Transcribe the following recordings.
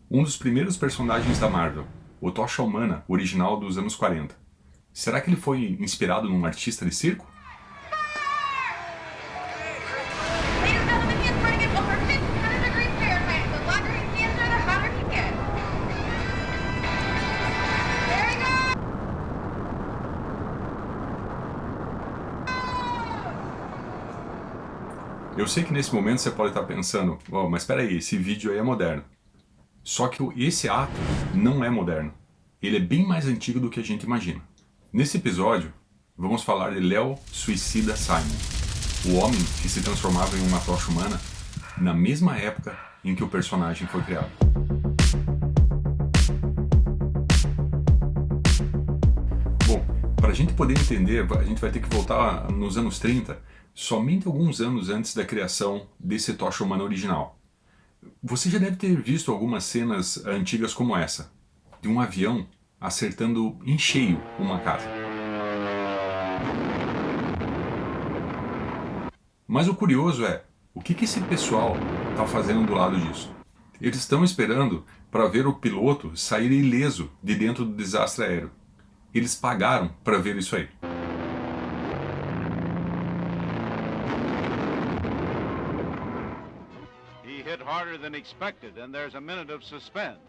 Um dos primeiros personagens da Marvel, o Tocha Humana, original dos anos 40. Será que ele foi inspirado num artista de circo? Ladies and gentlemen, he is running at over 1,500 degrees Fahrenheit. The longer he stands there, the hotter he gets. There he goes! Eu sei que nesse momento você pode estar pensando, oh, mas espera aí, esse vídeo aí é moderno. Só que esse ato não é moderno. Ele é bem mais antigo do que a gente imagina. Nesse episódio, vamos falar de Léo Suicida Simon, o homem que se transformava em uma tocha humana na mesma época em que o personagem foi criado. Bom, para a gente poder entender, a gente vai ter que voltar nos anos 30, somente alguns anos antes da criação desse tocha humana original. Você já deve ter visto algumas cenas antigas como essa, de um avião acertando em cheio uma casa. Mas o curioso é, o que esse pessoal está fazendo do lado disso? Eles estão esperando para ver o piloto sair ileso de dentro do desastre aéreo. Eles pagaram para ver isso aí. Harder than expected, and there's a minute of suspense.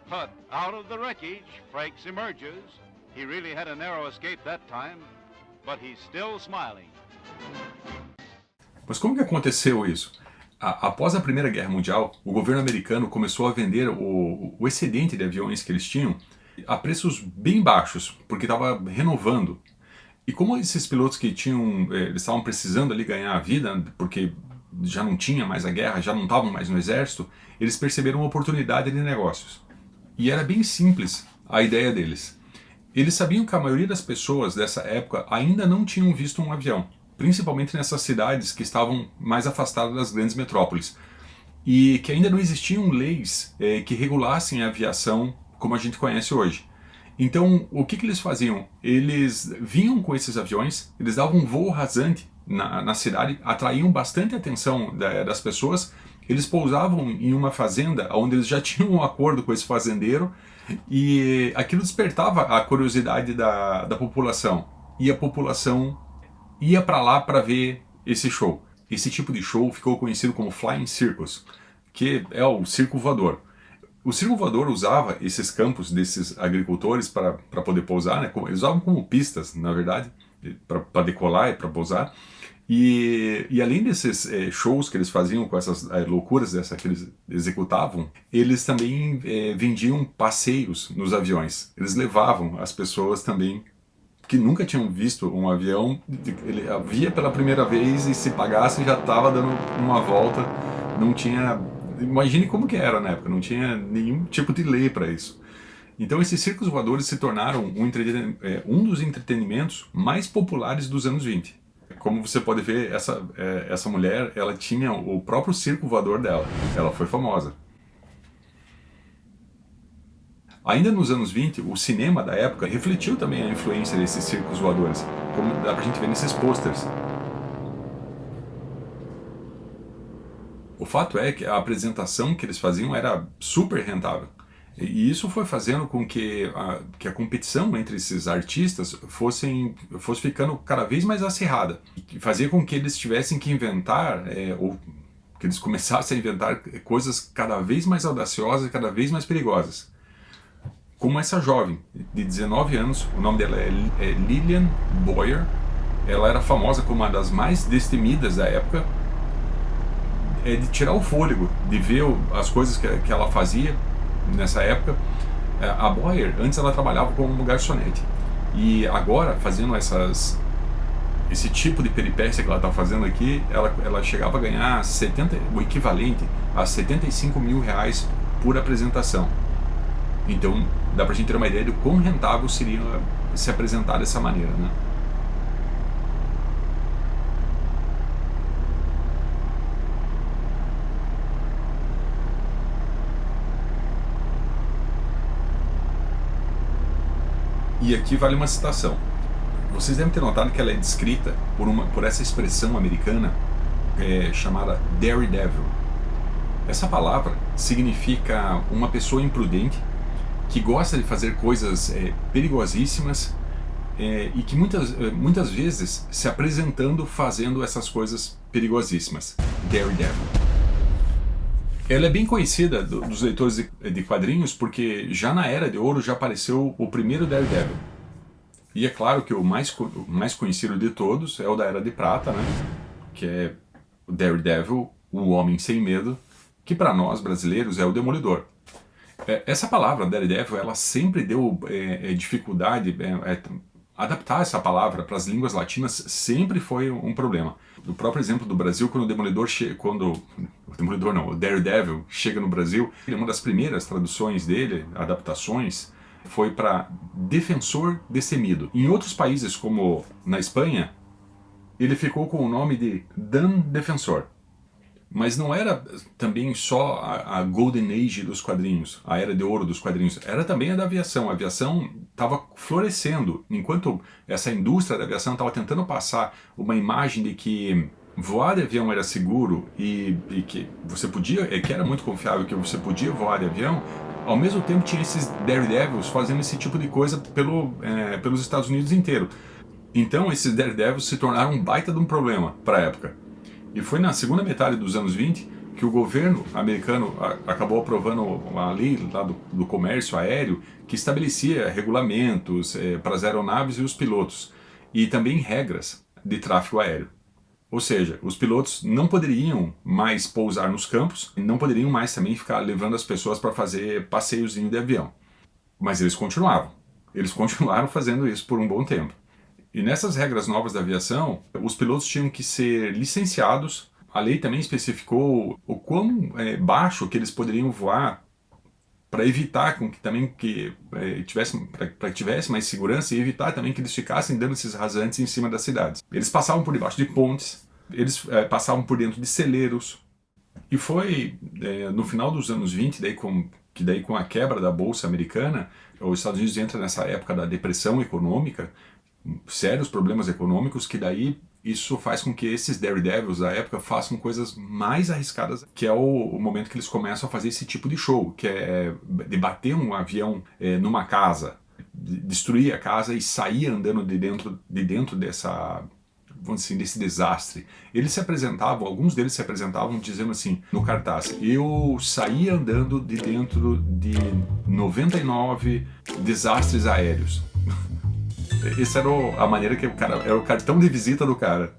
But out of the wreckage, Frakes emerges. He really had a narrow escape that time, but he's still smiling. Mas como que aconteceu isso? Após a Primeira Guerra Mundial, o governo americano começou a vender o excedente de aviões que eles tinham a preços bem baixos, porque estava renovando. E como esses pilotos que tinham, eles estavam precisando ali ganhar a vida, porque já não tinha mais a guerra, já não estavam mais no exército, eles perceberam uma oportunidade de negócios. E era bem simples a ideia deles. Eles sabiam que a maioria das pessoas dessa época ainda não tinham visto um avião, principalmente nessas cidades que estavam mais afastadas das grandes metrópoles, e que ainda não existiam leis que regulassem a aviação como a gente conhece hoje. Então, o que eles faziam? Eles vinham com esses aviões, eles davam um voo rasante na cidade, atraíam bastante atenção das pessoas, eles pousavam em uma fazenda onde eles já tinham um acordo com esse fazendeiro e aquilo despertava a curiosidade da população. E a população ia para lá para ver esse show. Esse tipo de show ficou conhecido como Flying Circus, que é o circo voador. O circo voador usava esses campos desses agricultores para poder pousar, né? Eles usavam como pistas, na verdade, para decolar e para pousar. E além desses shows que eles faziam com essas loucuras que eles executavam, eles também vendiam passeios nos aviões. Eles levavam as pessoas também que nunca tinham visto um avião, ele via pela primeira vez e se pagasse já estava dando uma volta, não tinha... Imagine como que era na época, não tinha nenhum tipo de lei para isso. Então esses circos voadores se tornaram um dos entretenimentos mais populares dos anos 20. Como você pode ver, essa mulher, ela tinha o próprio circo voador dela. Ela foi famosa. Ainda nos anos 20, o cinema da época refletiu também a influência desses circos voadores, como dá pra gente ver nesses posters. O fato é que a apresentação que eles faziam era super rentável. E isso foi fazendo com que a competição entre esses artistas fosse ficando cada vez mais acirrada. E fazia com que eles tivessem que inventar, ou que eles começassem a inventar coisas cada vez mais audaciosas e cada vez mais perigosas. Como essa jovem de 19 anos, o nome dela é Lillian Boyer, ela era famosa como uma das mais destemidas da época, de tirar o fôlego, de ver as coisas que ela fazia nessa época. A Boyer, antes ela trabalhava como garçonete, e agora, fazendo esse tipo de peripécia que ela está fazendo aqui, ela chegava a ganhar o equivalente a R$75 mil por apresentação. Então dá pra gente ter uma ideia de quão rentável seria se apresentar dessa maneira, né? E aqui vale uma citação. Vocês devem ter notado que ela é descrita por essa expressão americana chamada daredevil. Essa palavra significa uma pessoa imprudente que gosta de fazer coisas perigosíssimas e que muitas vezes se apresentando fazendo essas coisas perigosíssimas. Daredevil. Ela é bem conhecida dos leitores de quadrinhos porque já na Era de Ouro já apareceu o primeiro Daredevil. E é claro que o mais conhecido de todos é o da Era de Prata, né? Que é o Daredevil, o Homem Sem Medo, que para nós brasileiros é o Demolidor. Essa palavra Daredevil, ela sempre deu dificuldade, adaptar essa palavra para as línguas latinas sempre foi um problema. O próprio exemplo do Brasil, quando o Daredevil chega no Brasil, uma das primeiras traduções dele, adaptações, foi para Defensor Destemido. Em outros países, como na Espanha, ele ficou com o nome de Dan Defensor. Mas não era também só a Golden Age dos quadrinhos, a Era de Ouro dos quadrinhos, era também a da aviação. A aviação estava florescendo, enquanto essa indústria da aviação estava tentando passar uma imagem de que voar de avião era seguro e que você podia, que era muito confiável, que você podia voar de avião. Ao mesmo tempo tinha esses Daredevils fazendo esse tipo de coisa pelos Estados Unidos inteiro. Então esses Daredevils se tornaram um baita de um problema para a época. E foi na segunda metade dos anos 20 que o governo americano acabou aprovando a lei lá do comércio aéreo que estabelecia regulamentos para as aeronaves e os pilotos, e também regras de tráfego aéreo. Ou seja, os pilotos não poderiam mais pousar nos campos, e não poderiam mais também ficar levando as pessoas para fazer passeiozinho de avião. Mas eles continuaram fazendo isso por um bom tempo. E nessas regras novas da aviação, os pilotos tinham que ser licenciados. A lei também especificou o quão baixo que eles poderiam voar para evitar que tivesse mais segurança e evitar também que eles ficassem dando esses rasantes em cima das cidades. Eles passavam por debaixo de pontes, eles passavam por dentro de celeiros. E foi no final dos anos 20, daí com a quebra da Bolsa Americana, os Estados Unidos entram nessa época da depressão econômica, sérios problemas econômicos, que daí isso faz com que esses Daredevils da época façam coisas mais arriscadas, que é o momento que eles começam a fazer esse tipo de show, que é de bater um avião numa casa, destruir a casa e sair andando de dentro dessa, vamos dizer assim, desse desastre. Alguns deles se apresentavam dizendo assim, no cartaz: eu saí andando de dentro de 99 desastres aéreos. Essa era a maneira que era o cartão de visita do cara.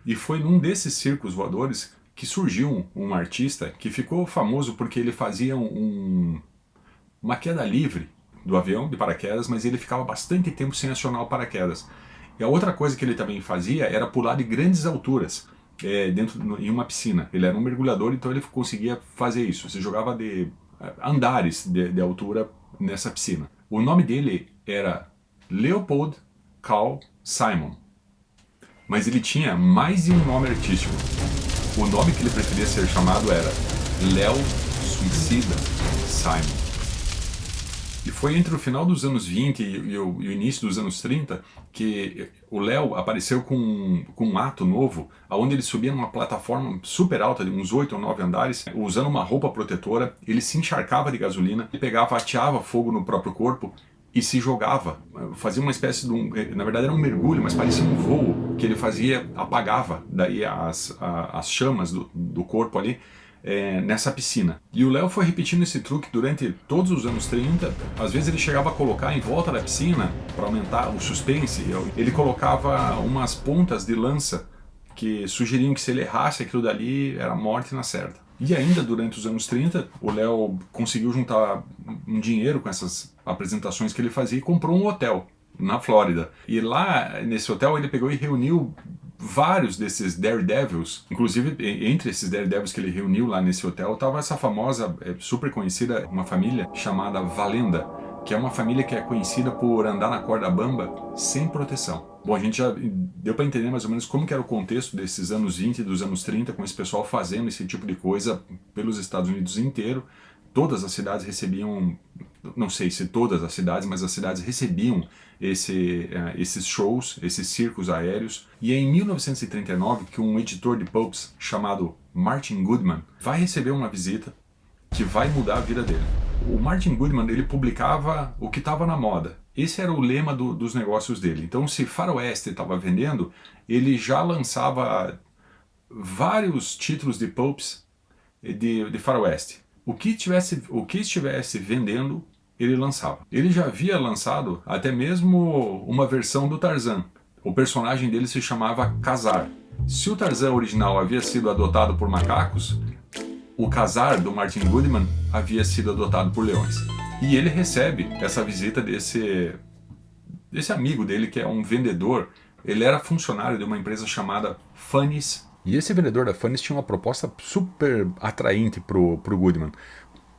E foi num desses circos voadores que surgiu um artista que ficou famoso porque ele fazia uma queda livre do avião de paraquedas, mas ele ficava bastante tempo sem acionar o paraquedas. E a outra coisa que ele também fazia era pular de grandes alturas em uma piscina. Ele era um mergulhador, então ele conseguia fazer isso. Você jogava de andares de altura nessa piscina. O nome dele era Leopold Carl Simon, mas ele tinha mais de um nome artístico. O nome que ele preferia ser chamado era Léo Suicida Simon. E foi entre o final dos anos 20 e o início dos anos 30 que o Léo apareceu com um ato novo, onde ele subia numa plataforma super alta, de uns 8 ou 9 andares, usando uma roupa protetora. Ele se encharcava de gasolina, ele ateava fogo no próprio corpo e se jogava, fazia uma espécie de na verdade era um mergulho, mas parecia um voo que ele fazia, apagava daí as chamas do corpo ali nessa piscina. E o Léo foi repetindo esse truque durante todos os anos 30, às vezes ele chegava a colocar em volta da piscina, para aumentar o suspense, ele colocava umas pontas de lança que sugeriam que se ele errasse aquilo dali era morte na certa. E ainda durante os anos 30, o Léo conseguiu juntar um dinheiro com essas apresentações que ele fazia e comprou um hotel na Flórida. E lá nesse hotel ele pegou e reuniu vários desses Daredevils. Inclusive entre esses Daredevils que ele reuniu lá nesse hotel estava essa famosa, super conhecida, uma família chamada Valenda, que é uma família que é conhecida por andar na corda bamba sem proteção. Bom, a gente já deu para entender mais ou menos como que era o contexto desses anos 20 e dos anos 30, com esse pessoal fazendo esse tipo de coisa pelos Estados Unidos inteiro. Todas as cidades recebiam, não sei se todas as cidades, mas as cidades recebiam esses shows, esses circos aéreos. E é em 1939 que um editor de pulps chamado Martin Goodman, vai receber uma visita que vai mudar a vida dele. O Martin Goodman, ele publicava o que estava na moda. Esse era o lema dos negócios dele. Então, se Faroeste estava vendendo, ele já lançava vários títulos de pulps de Faroeste. O que estivesse vendendo, ele lançava. Ele já havia lançado até mesmo uma versão do Tarzan. O personagem dele se chamava Kazar. Se o Tarzan original havia sido adotado por macacos, o Kazar do Martin Goodman havia sido adotado por leões. E ele recebe essa visita desse amigo dele, que é um vendedor. Ele era funcionário de uma empresa chamada Funnies. E esse vendedor da Funnies tinha uma proposta super atraente pro Goodman,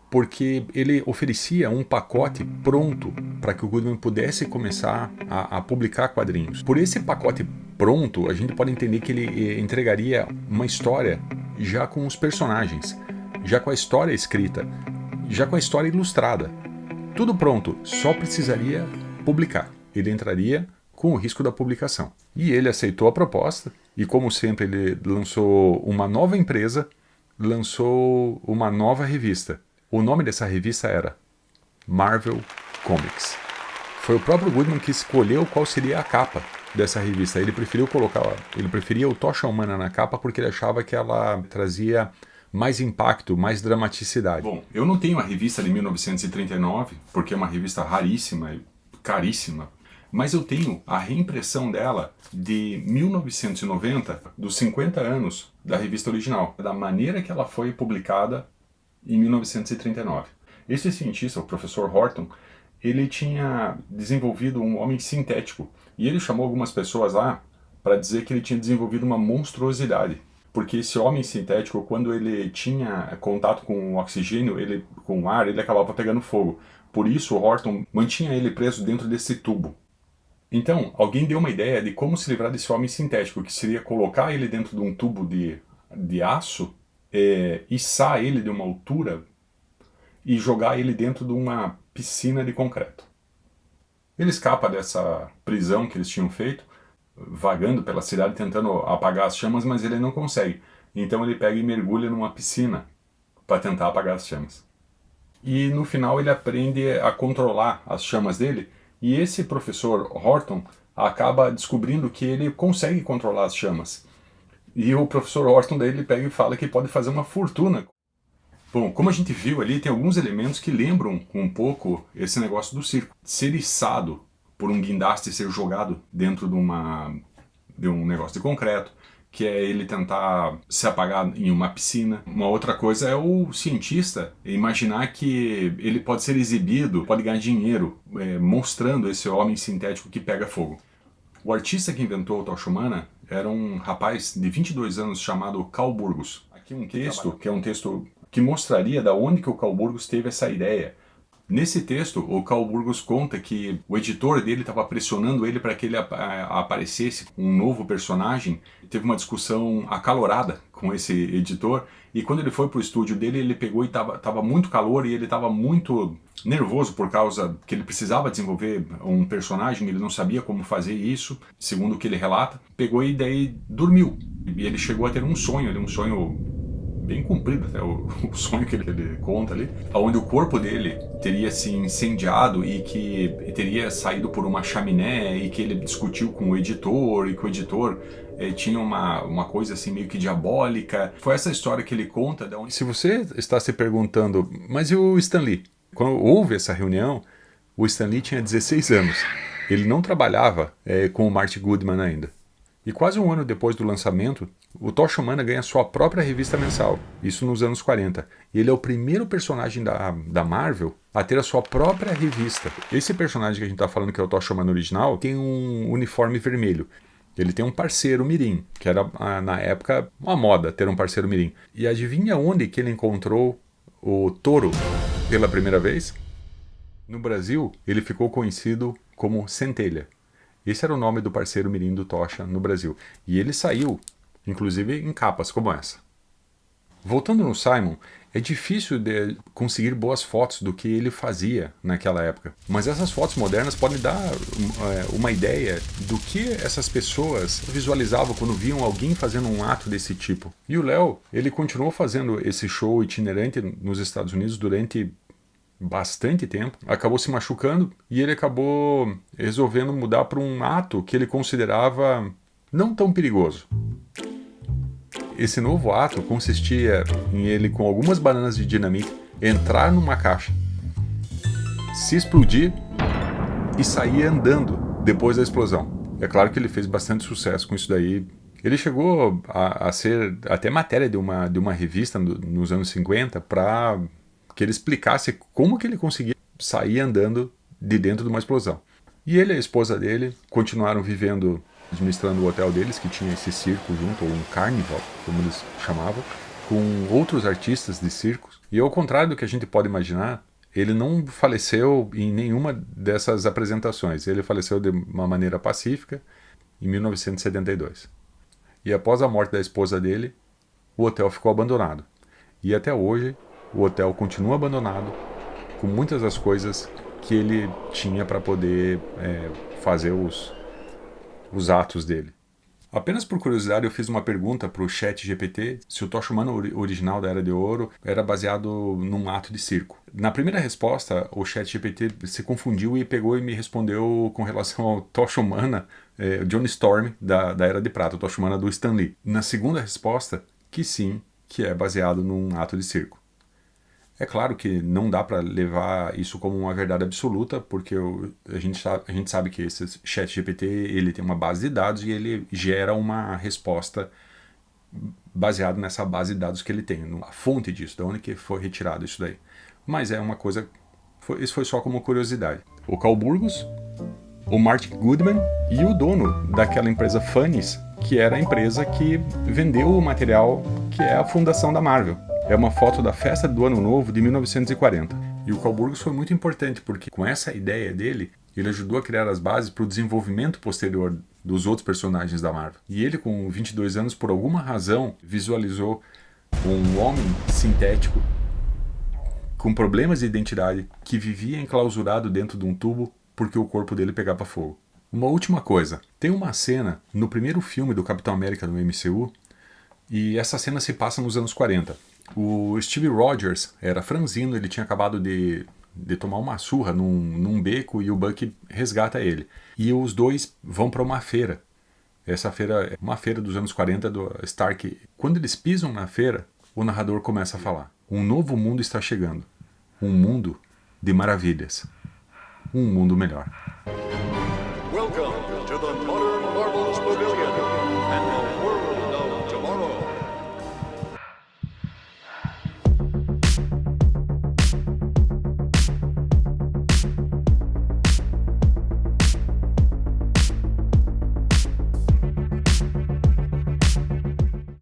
porque ele oferecia um pacote pronto para que o Goodman pudesse começar a publicar quadrinhos. Por esse pacote pronto, a gente pode entender que ele entregaria uma história já com os personagens, já com a história escrita, já com a história ilustrada. Tudo pronto, só precisaria publicar. Ele entraria com o risco da publicação. E ele aceitou a proposta, e como sempre ele lançou uma nova empresa, lançou uma nova revista. O nome dessa revista era Marvel Comics. Foi o próprio Goodman que escolheu qual seria a capa dessa revista. Ele preferia o Tocha Humana na capa porque ele achava que ela trazia mais impacto, mais dramaticidade. Bom, eu não tenho a revista de 1939, porque é uma revista raríssima e caríssima, mas eu tenho a reimpressão dela de 1990, dos 50 anos da revista original, da maneira que ela foi publicada em 1939. Esse cientista, o professor Horton, ele tinha desenvolvido um homem sintético, e ele chamou algumas pessoas lá para dizer que ele tinha desenvolvido uma monstruosidade, porque esse homem sintético, quando ele tinha contato com o oxigênio, com o ar, ele acabava pegando fogo. Por isso, o Horton mantinha ele preso dentro desse tubo. Então, alguém deu uma ideia de como se livrar desse homem sintético, que seria colocar ele dentro de um tubo de aço, içar ele de uma altura e jogar ele dentro de uma piscina de concreto. Ele escapa dessa prisão que eles tinham feito, vagando pela cidade tentando apagar as chamas, mas ele não consegue. Então ele pega e mergulha numa piscina para tentar apagar as chamas. E no final ele aprende a controlar as chamas dele, e esse professor Horton acaba descobrindo que ele consegue controlar as chamas. E o professor Horton daí ele pega e fala que pode fazer uma fortuna. Bom, como a gente viu ali, tem alguns elementos que lembram um pouco esse negócio do circo. Ser içado por um guindaste e ser jogado dentro de um negócio de concreto, que é ele tentar se apagar em uma piscina. Uma outra coisa é o cientista imaginar que ele pode ser exibido, pode ganhar dinheiro mostrando esse homem sintético que pega fogo. O artista que inventou o Tocha Humana era um rapaz de 22 anos chamado Carl Burgos. Aqui um texto, que é um texto que mostraria da onde que o Carl Burgos teve essa ideia. Nesse texto, o Carl Burgos conta que o editor dele estava pressionando ele para que ele aparecesse um novo personagem. Teve uma discussão acalorada com esse editor, e quando ele foi para o estúdio dele, ele pegou e estava muito calor, e ele estava muito nervoso por causa que ele precisava desenvolver um personagem, ele não sabia como fazer isso, segundo o que ele relata. Pegou e daí dormiu, e ele chegou a ter um sonho bem cumprido até, o sonho que ele conta ali, onde o corpo dele teria se incendiado e que teria saído por uma chaminé, e que ele discutiu com o editor, e que o editor tinha uma coisa assim meio que diabólica. Foi essa história que ele conta. Se você está se perguntando, mas e o Stan Lee? Quando houve essa reunião, o Stan Lee tinha 16 anos. Ele não trabalhava com o Martin Goodman ainda. E quase um ano depois do lançamento, o Tocha Humana ganha sua própria revista mensal, isso nos anos 40. E ele é o primeiro personagem da Marvel a ter a sua própria revista. Esse personagem que a gente está falando, que é o Tocha Humana original, tem um uniforme vermelho. Ele tem um parceiro mirim, que era na época uma moda ter um parceiro mirim. E adivinha onde que ele encontrou o Toro pela primeira vez? No Brasil, ele ficou conhecido como Centelha. Esse era o nome do parceiro mirim do Tocha no Brasil. E ele saiu, inclusive, em capas como essa. Voltando no Simon, é difícil de conseguir boas fotos do que ele fazia naquela época, mas essas fotos modernas podem dar uma ideia do que essas pessoas visualizavam quando viam alguém fazendo um ato desse tipo. E o Léo, ele continuou fazendo esse show itinerante nos Estados Unidos durante bastante tempo, acabou se machucando e ele acabou resolvendo mudar para um ato que ele considerava não tão perigoso. Esse novo ato consistia em ele, com algumas bananas de dinamite, entrar numa caixa, se explodir e sair andando depois da explosão. É claro que ele fez bastante sucesso com isso daí. Ele chegou a ser até matéria de uma revista nos anos 50 para que ele explicasse como que ele conseguia sair andando de dentro de uma explosão. E ele e a esposa dele continuaram vivendo, administrando o hotel deles, que tinha esse circo junto, ou um carnival, como eles chamavam, com outros artistas de circos. E ao contrário do que a gente pode imaginar, ele não faleceu em nenhuma dessas apresentações. Ele faleceu de uma maneira pacífica em 1972. E após a morte da esposa dele, o hotel ficou abandonado. E até hoje, o hotel continua abandonado, com muitas das coisas que ele tinha para poder fazer os atos dele. Apenas por curiosidade, eu fiz uma pergunta para o ChatGPT se o Tocha Humana original da Era de Ouro era baseado num ato de circo. Na primeira resposta, o ChatGPT se confundiu e pegou e me respondeu com relação ao Tocha Humana, Johnny Storm, da Era de Prata, o Tocha Humana do Stan Lee. Na segunda resposta, que sim, que é baseado num ato de circo. É claro que não dá para levar isso como uma verdade absoluta, porque a gente sabe que esse ChatGPT ele tem uma base de dados e ele gera uma resposta baseada nessa base de dados que ele tem, a fonte disso, de onde que foi retirado isso daí. Mas é uma coisa, isso foi só como curiosidade. O Carl Burgos, o Martin Goodman e o dono daquela empresa Funnies, que era a empresa que vendeu o material que é a fundação da Marvel. É uma foto da festa do Ano Novo de 1940. E o Carl Burgos foi muito importante, porque com essa ideia dele, ele ajudou a criar as bases para o desenvolvimento posterior dos outros personagens da Marvel. E ele, com 22 anos, por alguma razão, visualizou um homem sintético com problemas de identidade que vivia enclausurado dentro de um tubo porque o corpo dele pegava fogo. Uma última coisa, tem uma cena no primeiro filme do Capitão América no MCU, e essa cena se passa nos anos 40. O Steve Rogers era franzino, ele tinha acabado de tomar uma surra num beco e o Bucky resgata ele. E os dois vão para uma feira. Essa feira é uma feira dos anos 40 do Stark. Quando eles pisam na feira, o narrador começa a falar. Um novo mundo está chegando. Um mundo de maravilhas. Um mundo melhor. Welcome to the Motor